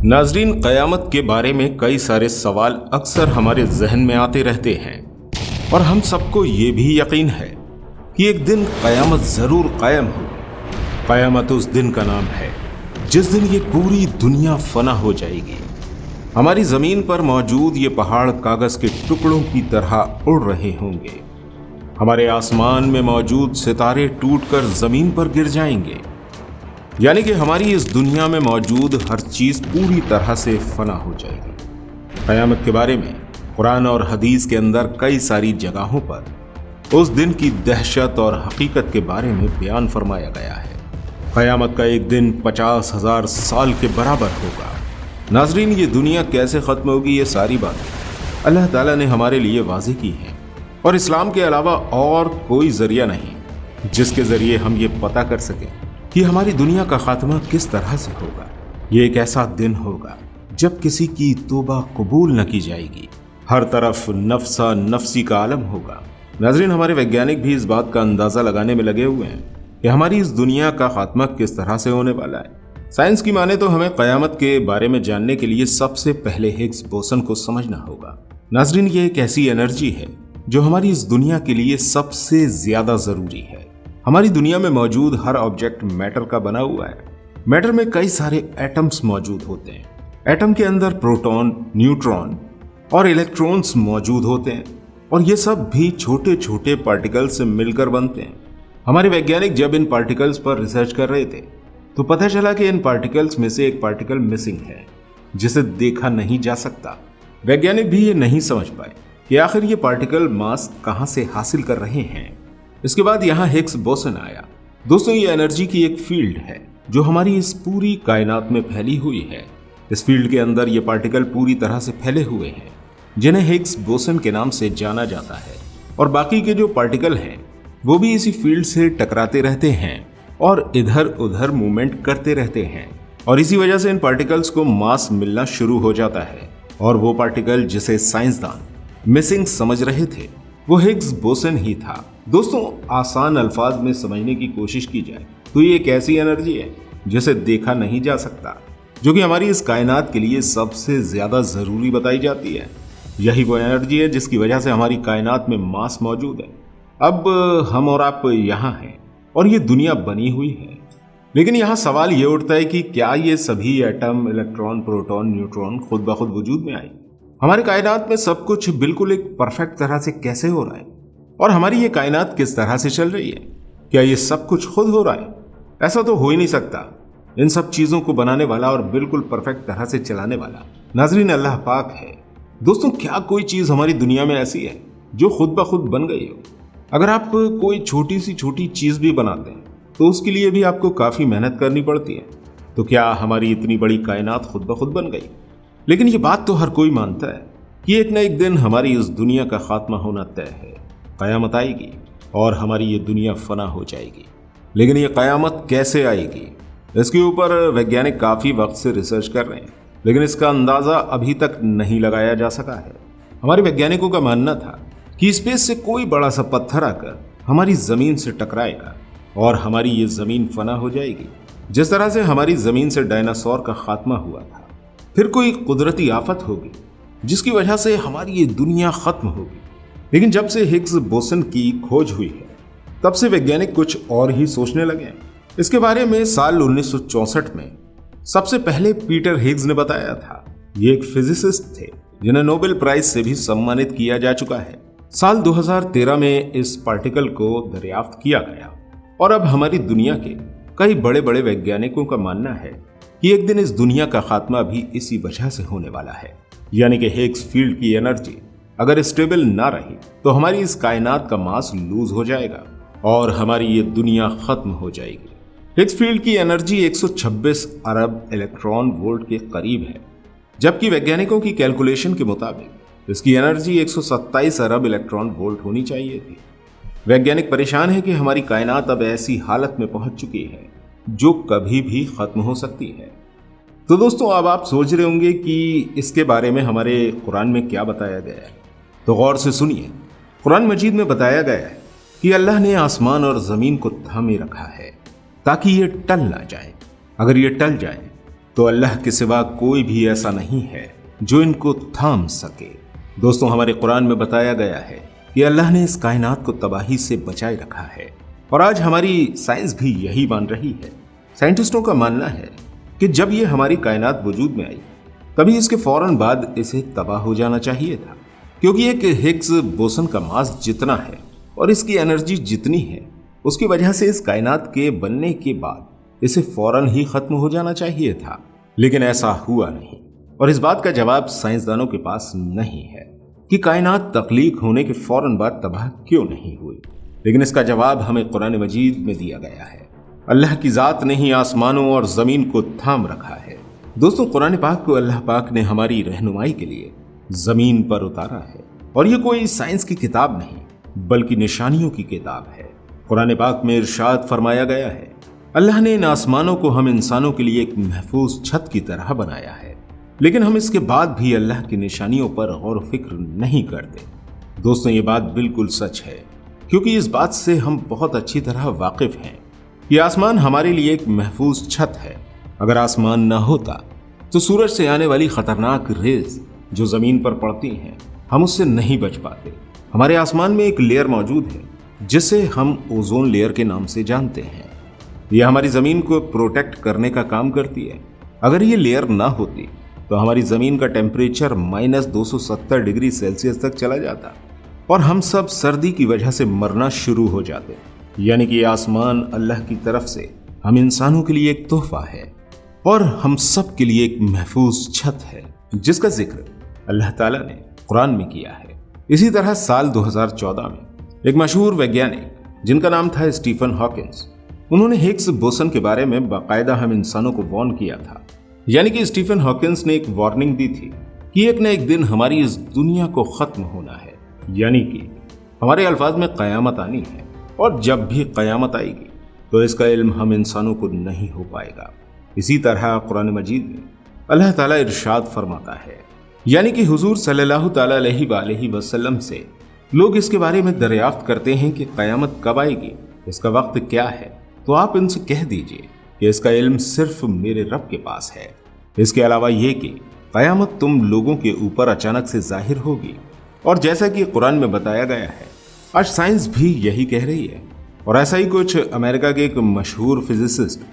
नाजरीन, क़यामत के बारे में कई सारे सवाल अक्सर हमारे जहन में आते रहते हैं और हम सबको ये भी यकीन है कि एक दिन क़यामत ज़रूर कायम हो। क़यामत उस दिन का नाम है जिस दिन ये पूरी दुनिया फना हो जाएगी। हमारी ज़मीन पर मौजूद ये पहाड़ कागज़ के टुकड़ों की तरह उड़ रहे होंगे। हमारे आसमान में मौजूद सितारे टूटकर ज़मीन पर गिर जाएंगे। यानी कि हमारी इस दुनिया में मौजूद हर चीज पूरी तरह से फना हो जाएगी। क़यामत के बारे में कुरान और हदीस के अंदर कई सारी जगहों पर उस दिन की दहशत और हकीकत के बारे में बयान फरमाया गया है। क़यामत का एक दिन 50,000 साल के बराबर होगा। नाजरीन, ये दुनिया कैसे ख़त्म होगी, ये सारी बातें अल्लाह ताला ने हमारे लिए वाज़ेह की हैं और इस्लाम के अलावा और कोई ज़रिया नहीं जिसके ज़रिए हम ये पता कर सकें कि हमारी दुनिया का खात्मा किस तरह से होगा। ये एक ऐसा दिन होगा जब किसी की तौबा कबूल न की जाएगी। हर तरफ नफ्सा नफसी का आलम होगा। नाज़रीन, हमारे वैज्ञानिक भी इस बात का अंदाजा लगाने में लगे हुए हैं कि हमारी इस दुनिया का खात्मा किस तरह से होने वाला है। साइंस की माने तो हमें क़यामत के बारे में जानने के लिए सबसे पहले हिग्स बोसन को समझना होगा। नाज़रीन, ये एक ऐसी एनर्जी है जो हमारी इस दुनिया के लिए सबसे ज्यादा जरूरी है। हमारी दुनिया में मौजूद हर ऑब्जेक्ट मैटर का बना हुआ है। मैटर में कई सारे एटम्स मौजूद होते हैं। एटम के अंदर प्रोटॉन, न्यूट्रॉन और इलेक्ट्रॉन्स मौजूद होते हैं और ये सब भी छोटे छोटे पार्टिकल्स से मिलकर बनते हैं। हमारे वैज्ञानिक जब इन पार्टिकल्स पर रिसर्च कर रहे थे तो पता चला कि इन पार्टिकल्स में से एक पार्टिकल मिसिंग है जिसे देखा नहीं जा सकता। वैज्ञानिक भी ये नहीं समझ पाए कि आखिर ये पार्टिकल मास कहां से हासिल कर रहे हैं। इसके बाद यहाँ हिग्स बोसन आया। दोस्तों, ये एनर्जी की एक फील्ड है जो हमारी इस पूरी कायनात में फैली हुई है। इस फील्ड के अंदर ये पार्टिकल पूरी तरह से फैले हुए हैं जिन्हें हिग्स बोसन के नाम से जाना जाता है और बाकी के जो पार्टिकल हैं वो भी इसी फील्ड से टकराते रहते हैं और इधर उधर मूवमेंट करते रहते हैं और इसी वजह से इन पार्टिकल्स को मास मिलना शुरू हो जाता है और वो पार्टिकल जिसे साइंसदान मिसिंग समझ रहे थे वो हिग्स बोसन ही था। दोस्तों, आसान अल्फाज में समझने की कोशिश की जाए तो ये एक ऐसी एनर्जी है जिसे देखा नहीं जा सकता, जो कि हमारी इस कायनात के लिए सबसे ज्यादा जरूरी बताई जाती है। यही वो एनर्जी है जिसकी वजह से हमारी कायनात में मास मौजूद है। अब हम और आप यहाँ हैं और ये दुनिया बनी हुई है, लेकिन यहाँ सवाल ये उठता है कि क्या ये सभी एटम, इलेक्ट्रॉन, प्रोटॉन, न्यूट्रॉन खुद ब खुद वजूद में आई? हमारे कायनात में सब कुछ बिल्कुल एक परफेक्ट तरह से कैसे हो रहा है और हमारी ये कायनात किस तरह से चल रही है? क्या ये सब कुछ खुद हो रहा है? ऐसा तो हो ही नहीं सकता। इन सब चीजों को बनाने वाला और बिल्कुल परफेक्ट तरह से चलाने वाला नाज़रीन अल्लाह पाक है। दोस्तों, क्या कोई चीज हमारी दुनिया में ऐसी है जो खुद ब खुद बन गई हो? अगर आप कोई छोटी सी छोटी चीज भी बनाते हैं तो उसके लिए भी आपको काफी मेहनत करनी पड़ती है। तो क्या हमारी इतनी बड़ी कायनात खुद ब खुद बन गई? लेकिन ये बात तो हर कोई मानता है कि एक न एक दिन हमारी इस दुनिया का खात्मा होना तय है। क़यामत आएगी और हमारी ये दुनिया फना हो जाएगी। लेकिन ये क़यामत कैसे आएगी, इसके ऊपर वैज्ञानिक काफ़ी वक्त से रिसर्च कर रहे हैं, लेकिन इसका अंदाज़ा अभी तक नहीं लगाया जा सका है। हमारे वैज्ञानिकों का मानना था कि स्पेस से कोई बड़ा सा पत्थर आकर हमारी ज़मीन से टकराएगा और हमारी ये ज़मीन फना हो जाएगी, जिस तरह से हमारी ज़मीन से डायनासोर का खात्मा हुआ था। फिर कोई कुदरती आफत होगी जिसकी वजह से हमारी ये दुनिया खत्म होगी। लेकिन जब से हिग्स बोसन की खोज हुई है तब से वैज्ञानिक कुछ और ही सोचने लगे हैं। इसके बारे में साल 1964 में सबसे पहले पीटर हिग्स ने बताया था। ये एक फिजिसिस्ट थे जिन्हें नोबेल प्राइज से भी सम्मानित किया जा चुका है। साल 2013 में इस पार्टिकल को दरियाफ्त किया गया और अब हमारी दुनिया के कई बड़े बड़े वैज्ञानिकों का मानना है कि एक दिन इस दुनिया का खात्मा भी इसी वजह से होने वाला है। यानी कि हिग्स फील्ड की एनर्जी अगर स्टेबल ना रही तो हमारी इस कायनात का मास लूज हो जाएगा और हमारी ये दुनिया खत्म हो जाएगी। हिग्स फील्ड की एनर्जी 126 अरब इलेक्ट्रॉन वोल्ट के करीब है, जबकि वैज्ञानिकों की कैलकुलेशन के मुताबिक इसकी एनर्जी 127 अरब इलेक्ट्रॉन वोल्ट होनी चाहिए थी। वैज्ञानिक परेशान है कि हमारी कायनात अब ऐसी हालत में पहुंच चुकी है जो कभी भी खत्म हो सकती है। तो दोस्तों, अब आप सोच रहे होंगे कि इसके बारे में हमारे कुरान में क्या बताया गया है, तो गौर से सुनिए। कुरान मजीद में बताया गया है कि अल्लाह ने आसमान और जमीन को थामे रखा है ताकि ये टल ना जाए। अगर ये टल जाए तो अल्लाह के सिवा कोई भी ऐसा नहीं है जो इनको थाम सके। दोस्तों, हमारे कुरान में बताया गया है कि अल्लाह ने इस कायनात को तबाही से बचाए रखा है और आज हमारी साइंस भी यही मान रही है। साइंटिस्टों का मानना है कि जब ये हमारी कायनात वजूद में आई तभी इसके फौरन बाद इसे तबाह हो जाना चाहिए था, क्योंकि एक हिग्स बोसन का मास जितना है और इसकी एनर्जी जितनी है उसकी वजह से इस कायनात के बनने के बाद इसे फौरन ही खत्म हो जाना चाहिए था। लेकिन ऐसा हुआ नहीं और इस बात का जवाब साइंसदानों के पास नहीं है कि कायनात तख्लीक होने के फौरन बाद तबाह क्यों नहीं हुई। लेकिन इसका जवाब हमें कुरान मजीद में दिया गया है। अल्लाह की जात ने ही आसमानों और जमीन को थाम रखा है। दोस्तों, कुरान पाक को अल्लाह पाक ने हमारी रहनुमाई के लिए जमीन पर उतारा है और ये कोई साइंस की किताब नहीं बल्कि निशानियों की किताब है। कुरान पाक में इरशाद फरमाया गया है, अल्लाह ने इन आसमानों को हम इंसानों के लिए एक महफूज छत की तरह बनाया है, लेकिन हम इसके बाद भी अल्लाह की निशानियों पर गौर फिक्र नहीं करते। दोस्तों, ये बात बिल्कुल सच है, क्योंकि इस बात से हम बहुत अच्छी तरह वाकिफ हैं कि आसमान हमारे लिए एक महफूज छत है। अगर आसमान न होता तो सूरज से आने वाली खतरनाक रेज जो जमीन पर पड़ती हैं, हम उससे नहीं बच पाते। हमारे आसमान में एक लेयर मौजूद है जिसे हम ओजोन लेयर के नाम से जानते हैं। यह हमारी जमीन को प्रोटेक्ट करने का काम करती है। अगर ये लेयर ना होती तो हमारी जमीन का टेम्परेचर -270 डिग्री सेल्सियस तक चला जाता और हम सब सर्दी की वजह से मरना शुरू हो जाते। यानी कि आसमान अल्लाह की तरफ से हम इंसानों के लिए एक तोहफा है और हम सब के लिए एक महफूज छत है जिसका जिक्र अल्लाह ताला ने कुरान में किया है। इसी तरह साल 2014 में एक मशहूर वैज्ञानिक जिनका नाम था स्टीफन हॉकिंस, उन्होंने हिग्स बोसन के बारे में बाकायदा हम इंसानों को वार्न किया था। यानी कि स्टीफन हॉकिंस ने एक वार्निंग दी थी कि एक न एक दिन हमारी इस दुनिया को खत्म होना है, यानी कि हमारे अल्फाज में कयामत आनी है और जब भी कयामत आएगी तो इसका इल्म हम इंसानों को नहीं हो पाएगा। इसी तरह कुरान मजीद में अल्लाह ताला इरशाद फरमाता है, यानी कि हुजूर सल्लल्लाहु ताला अलैहि वसल्लम से लोग इसके बारे में दरियाफ्त करते हैं कि कयामत कब आएगी, इसका वक्त क्या है, तो आप इनसे कह दीजिए कि इसका इल्म सिर्फ मेरे रब के पास है। इसके अलावा ये कि कयामत तुम लोगों के ऊपर अचानक से जाहिर होगी। और जैसा कि कुरान में बताया गया है, आज साइंस भी यही कह रही है और ऐसा ही कुछ अमेरिका के एक मशहूर फिजिसिस्ट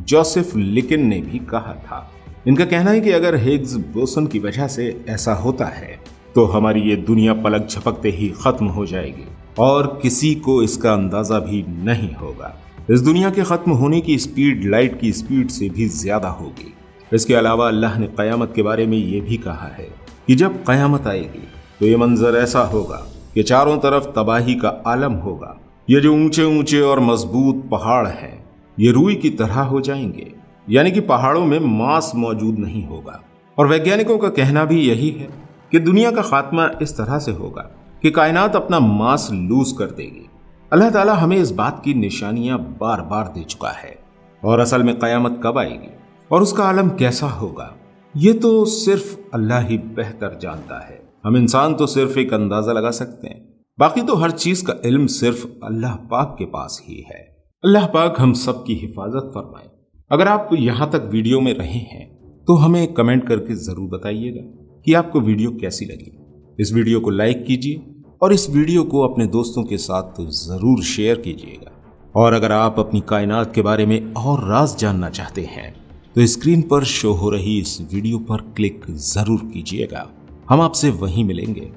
जोसेफ लिकिन ने भी कहा था। इनका कहना है कि अगर हिग्स बोसन की वजह से ऐसा होता है तो हमारी ये दुनिया पलक झपकते ही खत्म हो जाएगी और किसी को इसका अंदाजा भी नहीं होगा। इस दुनिया के खत्म होने की स्पीड लाइट की स्पीड से भी ज्यादा होगी। इसके अलावा अल्लाह ने कयामत के बारे में ये भी कहा है कि जब कयामत आएगी तो ये मंजर ऐसा होगा कि चारों तरफ तबाही का आलम होगा। ये जो ऊंचे ऊंचे और मजबूत पहाड़ हैं ये रुई की तरह हो जाएंगे, यानी कि पहाड़ों में मांस मौजूद नहीं होगा। और वैज्ञानिकों का कहना भी यही है कि दुनिया का खात्मा इस तरह से होगा कि कायनात अपना मांस लूज कर देगी। अल्लाह ताला हमें इस बात की निशानियां बार बार दे चुका है और असल में कयामत कब आएगी और उसका आलम कैसा होगा ये तो सिर्फ अल्लाह ही बेहतर जानता है। हम इंसान तो सिर्फ एक अंदाजा लगा सकते हैं, बाकी तो हर चीज का इल्म सिर्फ अल्लाह पाक के पास ही है। अल्लाह पाक हम सब की हिफाजत फरमाए। अगर आप यहां तक वीडियो में रहे हैं तो हमें कमेंट करके जरूर बताइएगा कि आपको वीडियो कैसी लगी। इस वीडियो को लाइक कीजिए और इस वीडियो को अपने दोस्तों के साथ जरूर शेयर कीजिएगा। और अगर आप अपनी कायनात के बारे में और राज जानना चाहते हैं तो स्क्रीन पर शो हो रही इस वीडियो पर क्लिक जरूर कीजिएगा। हम आपसे वहीं मिलेंगे।